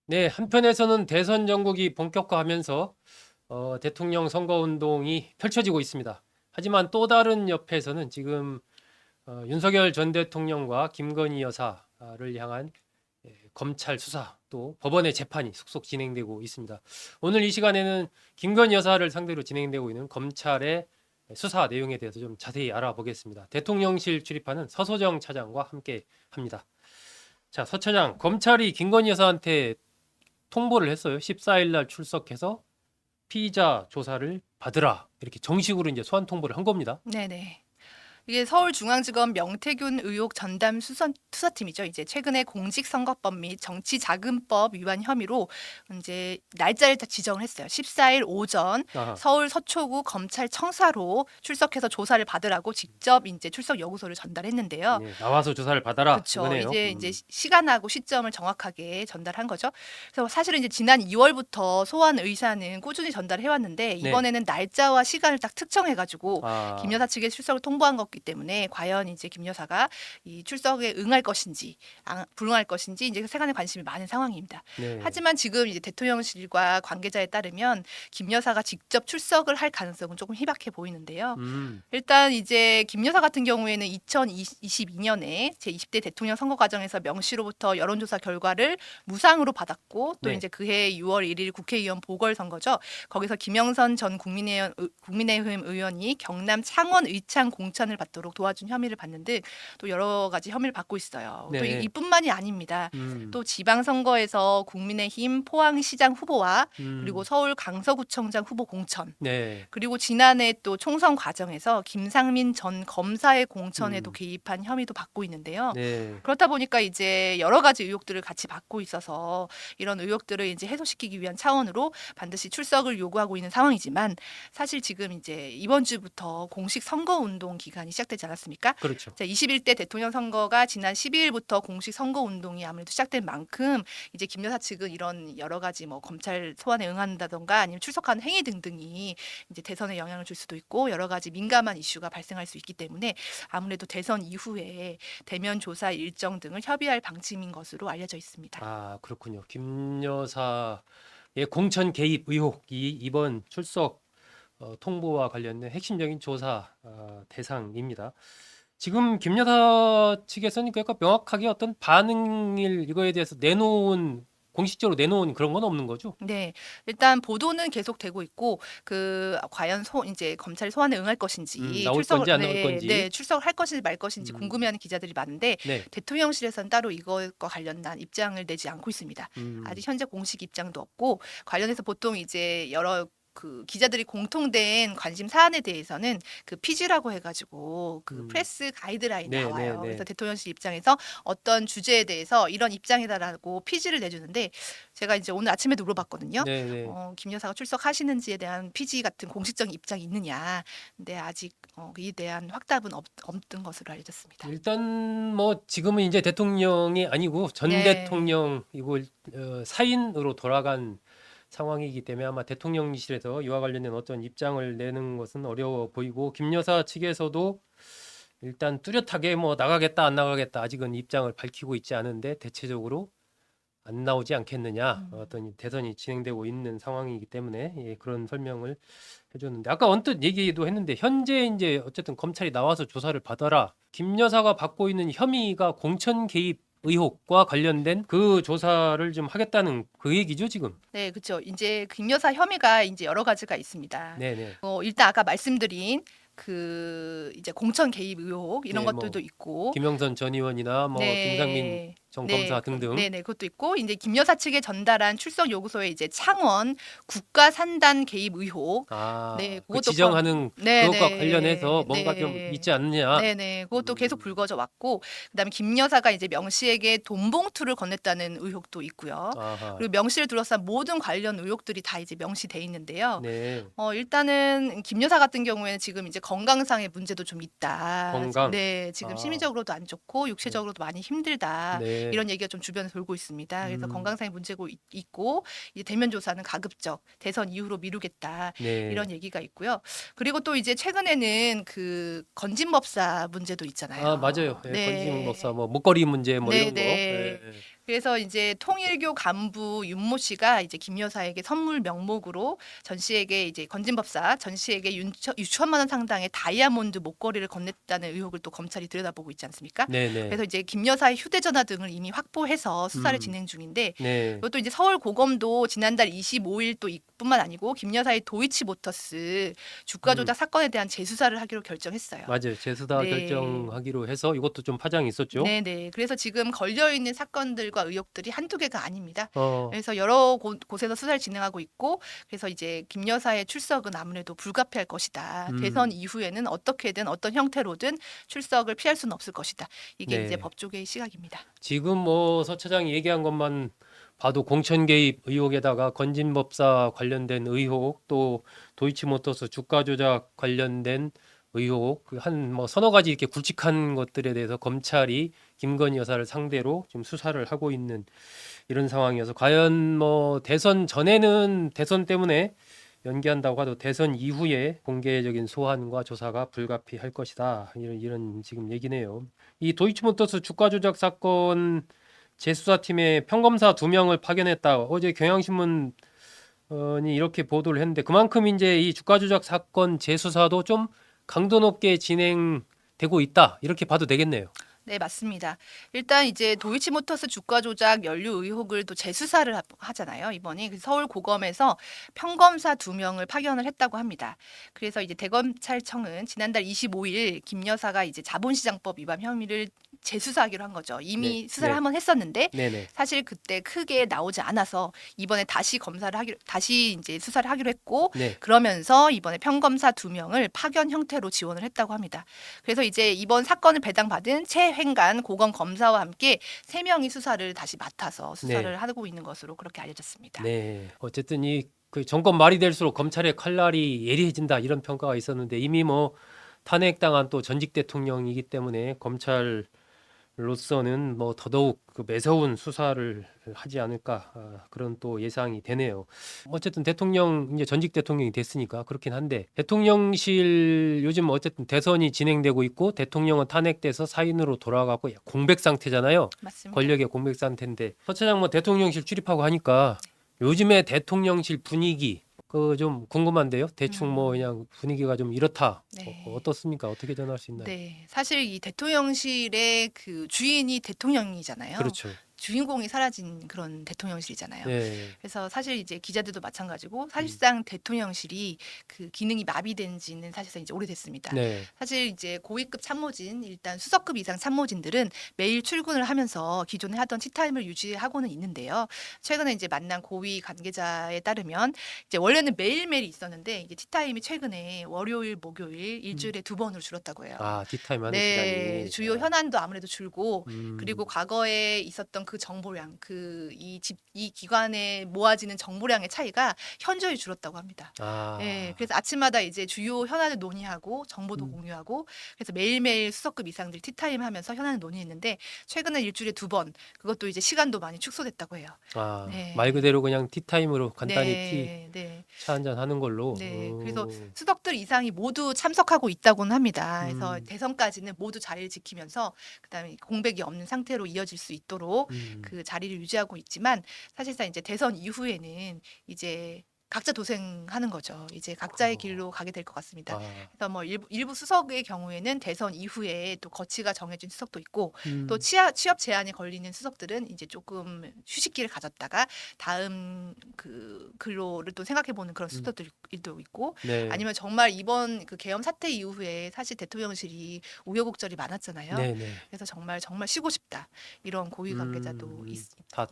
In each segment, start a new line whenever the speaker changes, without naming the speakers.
네, 한편에서는 대선 전국이 본격화하면서 대통령 선거운동이 펼쳐지고 있습니다. 하지만 또 다른 옆에서는 지금 윤석열 전 대통령과 김건희 여사를 향한 검찰 수사 또 법원의 재판이 속속 진행되고 있습니다. 오늘 이 시간에는 김건희 여사를 상대로 진행되고 있는 검찰의 수사 내용에 대해서 좀 자세히 알아보겠습니다. 대통령실 출입하는 서소정 차장과 함께 합니다. 자, 서 차장, 검찰이 김건희 여사한테 통보를 했어요. 14일 날 출석해서 피의자 조사를 받으라. 이렇게 정식으로 이제 소환 통보를 한 겁니다.
네네. 이게 서울중앙지검 명태균 의혹 전담 수사팀이죠. 이제 최근에 공직선거법 및 정치자금법 위반 혐의로 이제 날짜를 다 지정을 했어요. 14일 오전
아하.
서울 서초구 검찰 청사로 출석해서 조사를 받으라고 직접 이제 출석 요구서를 전달했는데요.
네, 나와서 조사를 받아라.
그렇죠.
이거네요.
이제 시간하고 시점을 정확하게 전달한 거죠. 그래서 사실은 이제 지난 2월부터 소환 의사는 꾸준히 전달해 왔는데
네.
이번에는 날짜와 시간을 딱 특정해 가지고 김
아,
여사 측에 출석을 통보한 거기 때문에 과연 이제 김 여사가 이 출석에 응할 것인지 불응할 것인지 이제 세간의 관심이 많은 상황입니다.
네.
하지만 지금 이제 대통령실과 관계자에 따르면 김 여사가 직접 출석을 할 가능성은 조금 희박해 보이는데요.
음,
일단 이제 김 여사 같은 경우에는 2022년에 제20대 대통령 선거 과정에서 명시로부터 여론조사 결과를 무상으로 받았고 또
네.
이제 그해 6월 1일 국회의원 보궐선거죠. 거기서 김영선 전 국민의힘 의원이 경남 창원 의창 공천을 받도록 도와준 혐의를 받는 등 또 여러 가지 혐의를 받고 있어요. 또
네.
이뿐만이 아닙니다.
음,
또 지방선거에서 국민의힘 포항시장 후보와 그리고
음,
서울 강서구청장 후보 공천
네.
그리고 지난해 또 총선 과정에서 김상민 전 검사의 공천에도
음,
개입한 혐의도 받고 있는데요.
네.
그렇다 보니까 이제 여러 가지 의혹들을 같이 받고 있어서 이런 의혹들을 이제 해소시키기 위한 차원으로 반드시 출석을 요구하고 있는 상황이지만 사실 지금 이제 이번 주부터 공식 선거 운동 기간이 시작되지 않았습니까?
그렇죠.
자, 21대 대통령 선거가 지난 12일부터 공식 선거 운동이 아무래도 시작된 만큼 이제 김 여사 측은 이런 여러 가지 뭐 검찰 소환에 응한다던가 아니면 출석하는 행위 등등이 이제 대선에 영향을 줄 수도 있고 여러 가지 민감한 이슈가 발생할 수 있기 때문에 아무래도 대선 이후에 대면 조사 일정 등을 협의할 방침인 것으로 알려져 있습니다.
아, 그렇군요. 김 여사의 공천 개입 의혹이 이번 출석 통보와 관련된 핵심적인 조사 대상입니다. 지금 김 여사 측에서는 그러니까 명확하게 어떤 반응일 이거에 대해서 내놓은 공식적으로 내놓은 그런 건 없는 거죠?
네, 일단 보도는 계속되고 있고 그 과연 이제 검찰 소환에 응할 것인지
나올
출석을
건지 안 나올 건지.
출석을 할 것인지 말 것인지
음,
궁금해하는 기자들이 많은데
네.
대통령실에서는 따로 이것과 관련한 입장을 내지 않고 있습니다.
음,
아직 현재 공식 입장도 없고 관련해서 보통 이제 여러 그 기자들이 공통된 관심 사안에 대해서는 그 피지라고 해가지고 그
음,
프레스 가이드라인이
네, 네,
나와요. 그래서
네,
대통령실 입장에서 어떤 주제에 대해서 이런 입장이다라고 피지를 내주는데 제가 이제 오늘 아침에도 물어봤거든요.
네, 네.
김 여사가 출석하시는지에 대한 피지 같은 공식적인 입장이 있느냐. 근데 아직 이에 대한 확답은 없던 것으로 알려졌습니다.
일단 뭐 지금은 이제 대통령이 아니고 전
네.
대통령이고 사인으로 돌아간 상황이기 때문에 아마 대통령실에서 이와 관련된 어떤 입장을 내는 것은 어려워 보이고 김 여사 측에서도 일단 뚜렷하게 뭐 나가겠다 안 나가겠다 아직은 입장을 밝히고 있지 않은데 대체적으로 안 나오지 않겠느냐
음.
어떤 대선이 진행되고 있는 상황이기 때문에 그런 설명을 해줬는데 아까 언뜻 얘기도 했는데 현재 이제 어쨌든 검찰이 나와서 조사를 받아라 김 여사가 받고 있는 혐의가 공천 개입 의혹과 관련된 그 조사를 좀 하겠다는 그 얘기죠 지금.
네, 그렇죠. 이제 김 여사 혐의가 이제 여러 가지가 있습니다.
네네.
일단 아까 말씀드린 그 이제 공천 개입 의혹 이런
네, 뭐
것들도 있고
김영선 전 의원이나 뭐 김상민
네.
전
네,
검사 등등.
네네, 그것도 있고, 이제 김 여사 측에 전달한 출석 요구서에 이제 창원 국가 산단 개입 의혹, 네,
그
그것도
지정하는 그것과 관련해서
네네,
뭔가 좀
네,
있지 않느냐.
네네, 그것도 계속
음,
불거져 왔고, 그다음에 김 여사가 이제 명 씨에게 돈 봉투를 건넸다는 의혹도 있고요.
아하,
그리고 명 씨를 둘러싼 모든 관련 의혹들이 다 이제 명시돼 있는데요.
네,
일단은 김 여사 같은 경우에는 지금 이제 건강상의 문제도 좀 있다.
건강.
네, 지금
아,
심리적으로도 안 좋고
네,
육체적으로도 많이 힘들다.
네,
이런 얘기가 좀 주변에 돌고 있습니다. 그래서
음,
건강상의 문제고 있고 이제 대면 조사는 가급적 대선 이후로 미루겠다.
네.
이런 얘기가 있고요. 그리고 또 이제 최근에는 그 건진법사 문제도
아,
있잖아요.
맞아요. 건진
네.
목사 뭐 목걸이 문제 뭐
네,
이런 거.
네.
예,
그래서 이제 통일교 간부 윤모 씨가 이제 김 여사에게 선물 명목으로 전 씨에게 이제 건진법사 전 씨에게 6천만 원 상당의 다이아몬드 목걸이를 건넸다는 의혹을 또 검찰이 들여다보고 있지 않습니까?
네네.
그래서 이제 김 여사의 휴대전화 등을 이미 확보해서 수사를 진행 중인데
네.
이것도 이제 서울고검도 지난달 25일 또 이뿐만 아니고 김 여사의 도이치모터스 주가 조작 사건에 대한 재수사를 하기로 결정했어요.
맞아요. 재수사
네.
결정하기로 해서 이것도 좀 파장이 있었죠.
네네. 그래서 지금 걸려 있는 사건들과 의혹들이 한두 개가 아닙니다.
어,
그래서 여러 곳에서 수사를 진행하고 있고, 그래서 이제 김 여사의 출석은 아무래도 불가피할 것이다. 대선 이후에는 어떻게든 어떤 형태로든 출석을 피할 수는 없을 것이다. 이게
네.
이제 법조계의 시각입니다.
지금 뭐 서 차장이 얘기한 것만 봐도 공천 개입 의혹에다가 건진법사 관련된 의혹, 또 도이치모터스 주가 조작 관련된 의혹, 한 뭐 서너 가지 이렇게 굵직한 것들에 대해서 검찰이 김건희 여사를 상대로 지금 수사를 하고 있는 이런 상황이어서 과연 뭐 대선 전에는 대선 때문에 연기한다고 하도 대선 이후에 공개적인 소환과 조사가 불가피할 것이다. 이런 지금 얘기네요. 이 도이치모터스 주가 조작 사건 재수사팀에 평검사 2명을 파견했다. 어제 경향신문이 이렇게 보도를 했는데 그만큼 이제 이 주가 조작 사건 재수사도 좀 강도 높게 진행되고 있다. 이렇게 봐도 되겠네요.
네, 맞습니다. 일단 이제 도이치모터스 주가 조작 연루 의혹을 또 재수사를 하잖아요. 이번에 그래서 서울고검에서 평검사 2명을 파견을 했다고 합니다. 그래서 이제 대검찰청은 지난달 25일 김 여사가 이제 자본시장법 위반 혐의를 재수사하기로 한 거죠. 이미
네,
수사를
네.
한번 했었는데
네네.
사실 그때 크게 나오지 않아서 이번에 다시 이제 수사를 하기로 했고
네.
그러면서 이번에 평검사 2명을 파견 형태로 지원을 했다고 합니다. 그래서 이제 이번 사건을 배당받은 최횡간 고검 검사와 함께 3명이 수사를 다시 맡아서 수사를 하고 있는 것으로 그렇게 알려졌습니다.
네. 어쨌든 이 그 정권 말이 될수록 검찰의 칼날이 예리해진다 이런 평가가 있었는데 이미 뭐 탄핵당한 또 전직 대통령이기 때문에 검찰로서는 뭐 더더욱 그 매서운 수사를 하지 않을까 그런 또 예상이 되네요. 어쨌든 대통령 이제 전직 대통령이 됐으니까 그렇긴 한데 대통령실 요즘 어쨌든 대선이 진행되고 있고 대통령은 탄핵돼서 사인으로 돌아가고 공백 상태잖아요.
맞습니다.
권력의 공백 상태인데 서 차장 뭐 대통령실 출입하고 하니까 요즘에 대통령실 분위기 그 좀 궁금한데요. 대충 뭐 그냥 분위기가 좀 이렇다.
네.
어떻습니까? 어떻게 전할 수 있나요?
네, 사실 이 대통령실의 그 주인이 대통령이잖아요.
그렇죠.
주인공이 사라진 그런 대통령실이잖아요.
네.
그래서 사실 이제 기자들도 마찬가지고 사실상 대통령실이 그 기능이 마비된 지는 사실상 이제 오래됐습니다.
네.
사실 이제 고위급 참모진, 일단 수석급 이상 참모진들은 매일 출근을 하면서 기존에 하던 티타임을 유지하고는 있는데요. 최근에 이제 만난 고위 관계자에 따르면 이제 원래는 매일매일 있었는데 이제 티타임이 최근에 월요일, 목요일 일주일에 2번으로 줄었다고 해요.
아, 티타임 하는
네,
시간이.
주요 현안도 아무래도 줄고
음.
그리고 과거에 있었던 그 정보량, 이 기관에 모아지는 정보량의 차이가 현저히 줄었다고 합니다.
아.
예, 그래서 아침마다 이제 주요 현안을 논의하고 정보도
음.
공유하고 그래서 매일매일 수석급 이상들이 티타임 하면서 현안을 논의했는데 최근에 일주일에 2번 그것도 이제 시간도 많이 축소됐다고 해요.
아,
네.
말 그대로 그냥 티타임으로 간단히
네, 네.
차 한잔 하는 걸로.
네, 그래서
오.
수석들 이상이 모두 참석하고 있다고는 합니다. 그래서
음.
대선까지는 모두 자리를 지키면서 그다음에 공백이 없는 상태로 이어질 수 있도록
음.
그 자리를 유지하고 있지만 사실상 이제 대선 이후에는 이제 각자 도생하는 거죠. 이제 각자의 길로 가게 될 것 같습니다.
아.
그래서 뭐 일부 수석의 경우에는 대선 이후에 또 거치가 정해진 수석도 있고
음.
또 취업 제한에 걸리는 수석들은 이제 조금 휴식기를 가졌다가 다음 그 근로를 또 생각해보는 그런 수석들도 있고
네.
아니면 정말 이번 그 계엄 사태 이후에 사실 대통령실이 우여곡절이 많았잖아요.
네, 네.
그래서 정말 쉬고 싶다 이런 고위 관계자도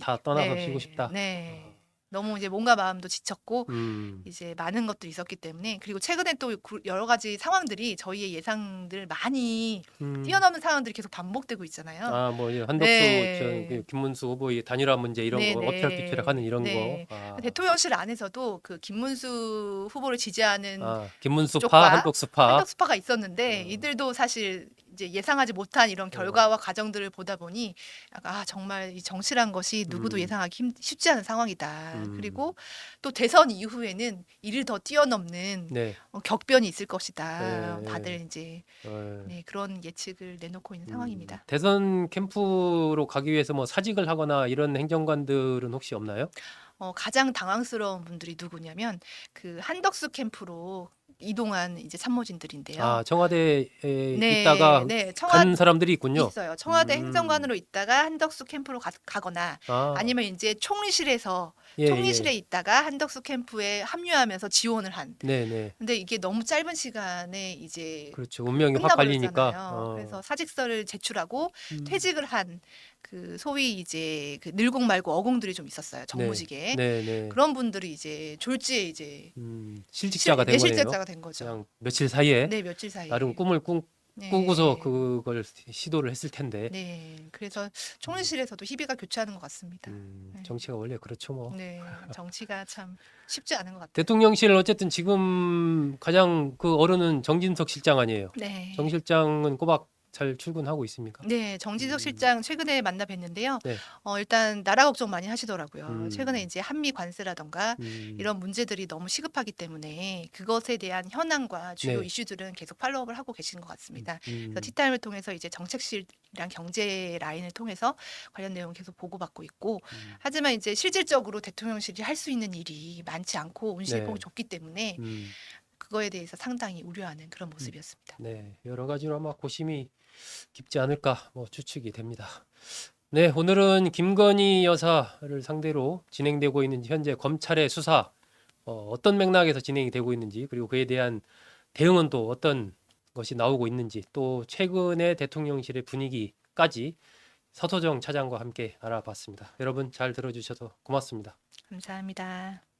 다 떠나서 쉬고 싶다.
네. 너무 이제 몸과 마음도 지쳤고
음.
이제 많은 것들이 있었기 때문에 그리고 최근에 또 여러 가지 상황들이 저희의 예상들을 많이
음.
뛰어넘는 상황들이 계속 반복되고 있잖아요.
아, 뭐 한덕수
네.
그 김문수 후보의 단일화 문제 이런
네,
거
네.
엎치락뒤치락하는 이런
네.
거. 아.
대통령실 안에서도 그 김문수 후보를 지지하는
김문수파,
쪽과
한덕수파.
한덕수파가 있었는데
어.
이들도 사실 이제 예상하지 못한 이런 결과와 과정들을 보다 보니 아 정말 이 정치란 것이 누구도 예상하기 쉽지 않은 상황이다. 그리고 또 대선 이후에는 이를 더 뛰어넘는
네.
격변이 있을 것이다.
네.
다들 이제
어,
네, 그런 예측을 내놓고 있는 상황입니다.
대선 캠프로 가기 위해서 뭐 사직을 하거나 이런 행정관들은 혹시 없나요?
가장 당황스러운 분들이 누구냐면 그 한덕수 캠프로 이동한 이제 참모진들인데요.
아, 청와대에
네,
있다가
네,
간 사람들이 있군요.
있어요. 청와대
음.
행정관으로 있다가 한덕수 캠프로 가거나
아,
아니면 이제 총리실에서
예,
총리실에
예.
있다가 한덕수 캠프에 합류하면서 지원을 한.
네, 네.
근데 이게 너무 짧은 시간에 이제
그렇죠. 운명이 확 갈리니까.
끝나버렸잖아요. 그래서 사직서를 제출하고
음.
퇴직을 한 그 소위 이제 그 늘공 말고 어공들이 좀 있었어요. 정무직에.
네, 네.
그런 분들이 이제 졸지에 이제
실직자가 된 거네요.
실직자가 된 거죠.
그냥 며칠 사이에
네, 며칠 사이에.
나름 꿈을
네.
꾸고서 그걸 시도를 했을 텐데.
네, 그래서 총리실에서도 희비가 교차하는 것 같습니다.
정치가 원래 그렇죠, 뭐.
네, 정치가 참 쉽지 않은 것 같아요.
대통령실 어쨌든 지금 가장 그 어른은 정진석 실장 아니에요.
네.
정 실장은 꼬박 잘 출근하고 있습니까?
네, 정진석 실장 최근에 만나 뵀는데요.
네.
일단 나라 걱정 많이 하시더라고요.
음.
최근에 이제 한미 관세라던가 이런 문제들이 너무 시급하기 때문에 그것에 대한 현안과 주요
네.
이슈들은 계속 팔로우업을 하고 계시는 것 같습니다. 그래서
음.
티타임을 통해서 이제 정책실이랑 경제 라인을 통해서 관련 내용 계속 보고받고 있고 하지만 이제 실질적으로 대통령실이 할 수 있는 일이 많지 않고 운신의 폭이 좁기 때문에 그거에 대해서 상당히 우려하는 그런 모습이었습니다.
네, 여러 가지로 아마 고심이 깊지 않을까 뭐 추측이 됩니다. 네, 오늘은 김건희 여사를 상대로 진행되고 있는 현재 검찰의 수사 어떤 맥락에서 진행이 되고 있는지 그리고 그에 대한 대응은 또 어떤 것이 나오고 있는지 또 최근의 대통령실의 분위기까지 서소정 차장과 함께 알아봤습니다. 여러분 잘 들어주셔서 고맙습니다.
감사합니다.